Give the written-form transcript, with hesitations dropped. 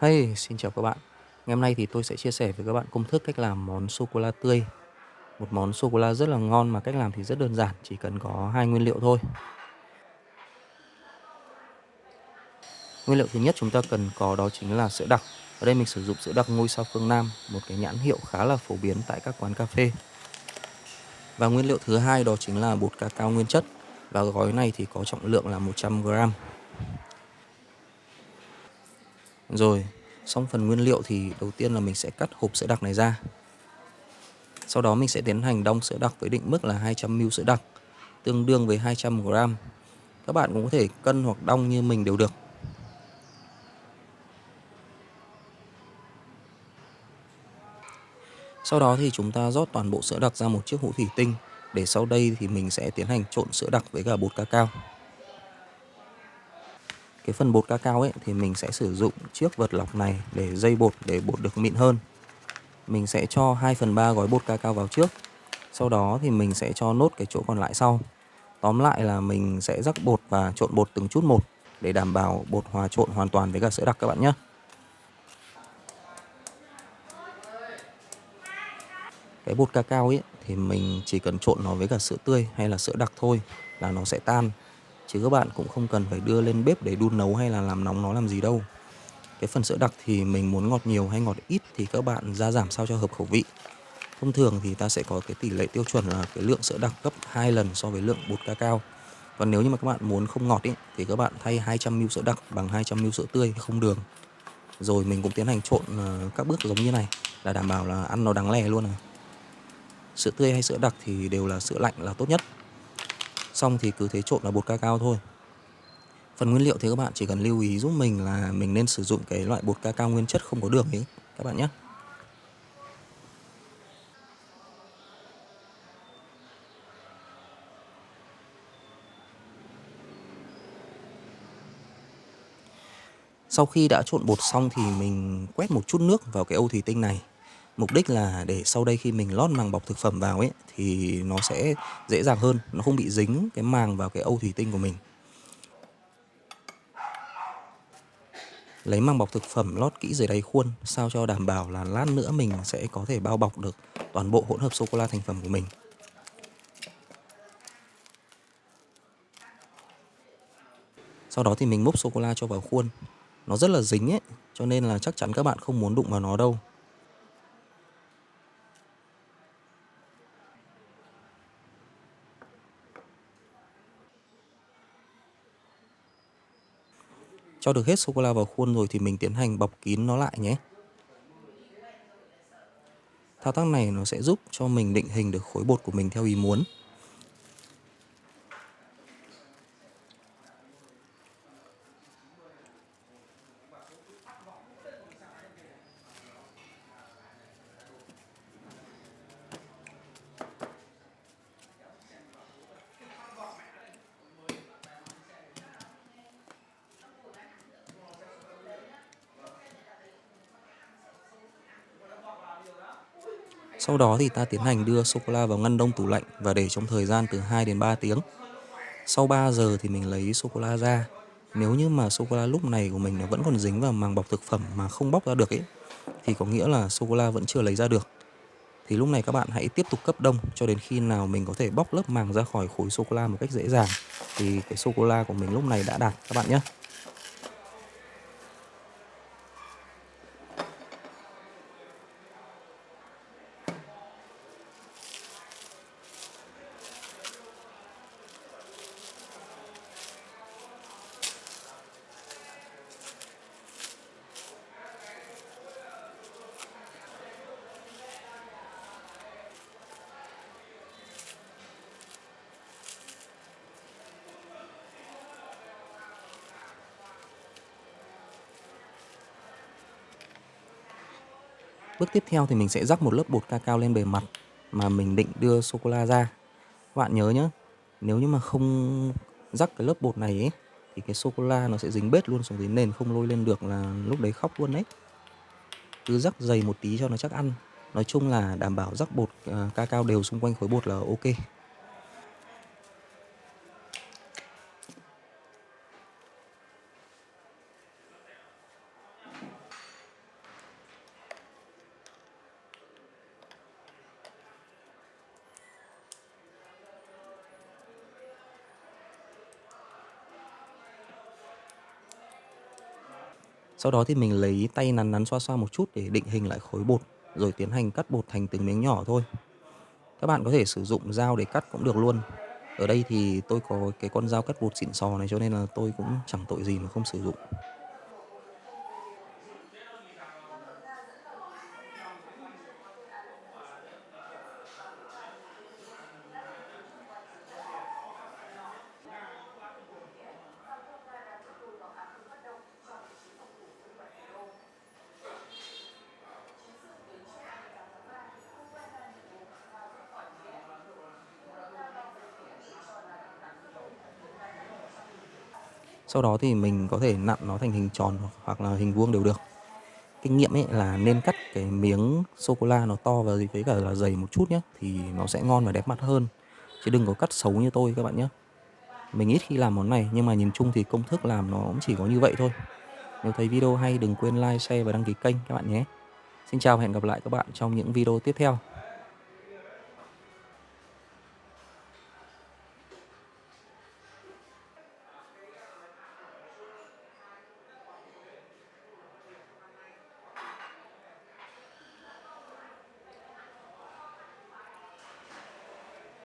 Hey, xin chào các bạn. Ngày hôm nay thì tôi sẽ chia sẻ với các bạn công thức cách làm món sô cô la tươi. Một món sô cô la rất là ngon mà cách làm thì rất đơn giản, chỉ cần có hai nguyên liệu thôi. Nguyên liệu thứ nhất chúng ta cần có đó chính là sữa đặc. Ở đây mình sử dụng sữa đặc Ngôi Sao Phương Nam, một cái nhãn hiệu khá là phổ biến tại các quán cà phê. Và nguyên liệu thứ hai đó chính là bột cacao nguyên chất. Và gói này thì có trọng lượng là 100 g. Rồi, xong phần nguyên liệu thì đầu tiên là mình sẽ cắt hộp sữa đặc này ra. Sau đó mình sẽ tiến hành đong sữa đặc với định mức là 200 ml sữa đặc, tương đương với 200 g. Các bạn cũng có thể cân hoặc đong như mình đều được. Sau đó thì chúng ta rót toàn bộ sữa đặc ra một chiếc hũ thủy tinh, để sau đây thì mình sẽ tiến hành trộn sữa đặc với cả bột cacao. Cái phần bột cacao ấy thì mình sẽ sử dụng chiếc vật lọc này để dây bột, để bột được mịn hơn. Mình sẽ cho 2/3 gói bột cacao vào trước. Sau đó thì mình sẽ cho nốt cái chỗ còn lại sau. Tóm lại là mình sẽ rắc bột và trộn bột từng chút một để đảm bảo bột hòa trộn hoàn toàn với cả sữa đặc các bạn nhé. Cái bột cacao ấy thì mình chỉ cần trộn nó với cả sữa tươi hay là sữa đặc thôi là nó sẽ tan. Chứ các bạn cũng không cần phải đưa lên bếp để đun nấu hay là làm nóng nó làm gì đâu. Cái phần sữa đặc thì mình muốn ngọt nhiều hay ngọt ít thì các bạn gia giảm sao cho hợp khẩu vị. Thông thường thì ta sẽ có cái tỷ lệ tiêu chuẩn là cái lượng sữa đặc gấp 2 lần so với lượng bột cacao. Còn nếu như mà các bạn muốn không ngọt ý, thì các bạn thay 200 ml sữa đặc bằng 200 ml sữa tươi không đường. Rồi mình cũng tiến hành trộn các bước giống như này là đảm bảo là ăn nó đắng lè luôn. Sữa tươi hay sữa đặc thì đều là sữa lạnh là tốt nhất. Xong thì cứ thế trộn vào bột cacao thôi. Phần nguyên liệu thì các bạn chỉ cần lưu ý giúp mình là mình nên sử dụng cái loại bột cacao nguyên chất không có đường ấy các bạn nhé. Sau khi đã trộn bột xong thì mình quét một chút nước vào cái âu thủy tinh này. Mục đích là để sau đây khi mình lót màng bọc thực phẩm vào ấy thì nó sẽ dễ dàng hơn, nó không bị dính cái màng vào cái âu thủy tinh của mình. Lấy màng bọc thực phẩm lót kỹ dưới đáy khuôn sao cho đảm bảo là lát nữa mình sẽ có thể bao bọc được toàn bộ hỗn hợp sô cô la thành phẩm của mình. Sau đó thì mình múc sô cô la cho vào khuôn. Nó rất là dính ấy, cho nên là chắc chắn các bạn không muốn đụng vào nó đâu. Cho được hết sô cô la vào khuôn rồi thì mình tiến hành bọc kín nó lại nhé. Thao tác này nó sẽ giúp cho mình định hình được khối bột của mình theo ý muốn. Sau đó thì ta tiến hành đưa sô cô la vào ngăn đông tủ lạnh và để trong thời gian từ 2 đến 3 tiếng. Sau 3 giờ thì mình lấy sô cô la ra. Nếu như mà sô cô la lúc này của mình nó vẫn còn dính vào màng bọc thực phẩm mà không bóc ra được ấy, thì có nghĩa là sô cô la vẫn chưa lấy ra được. Thì lúc này các bạn hãy tiếp tục cấp đông cho đến khi nào mình có thể bóc lớp màng ra khỏi khối sô cô la một cách dễ dàng. Thì cái sô cô la của mình lúc này đã đạt các bạn nhé. Bước tiếp theo thì mình sẽ rắc một lớp bột cacao lên bề mặt mà mình định đưa sô cô la ra. Các bạn nhớ nhé, nếu như mà không rắc cái lớp bột này ấy, thì cái sô cô la nó sẽ dính bết luôn xuống dưới nền, không lôi lên được là lúc đấy khóc luôn đấy. Cứ rắc dày một tí cho nó chắc ăn. Nói chung là đảm bảo rắc bột cacao đều xung quanh khối bột là ok. Sau đó thì mình lấy tay nắn nắn xoa xoa một chút để định hình lại khối bột, rồi tiến hành cắt bột thành từng miếng nhỏ thôi. Các bạn có thể sử dụng dao để cắt cũng được luôn. Ở đây thì tôi có cái con dao cắt bột xịn sò này cho nên là tôi cũng chẳng tội gì mà không sử dụng. Sau đó thì mình có thể nặn nó thành hình tròn hoặc là hình vuông đều được. Kinh nghiệm ấy là nên cắt cái miếng sô cô la nó to và với cả là dày một chút nhé, thì nó sẽ ngon và đẹp mắt hơn. Chứ đừng có cắt xấu như tôi các bạn nhé. Mình ít khi làm món này nhưng mà nhìn chung thì công thức làm nó cũng chỉ có như vậy thôi. Nếu thấy video hay đừng quên like, share và đăng ký kênh các bạn nhé. Xin chào và hẹn gặp lại các bạn trong những video tiếp theo.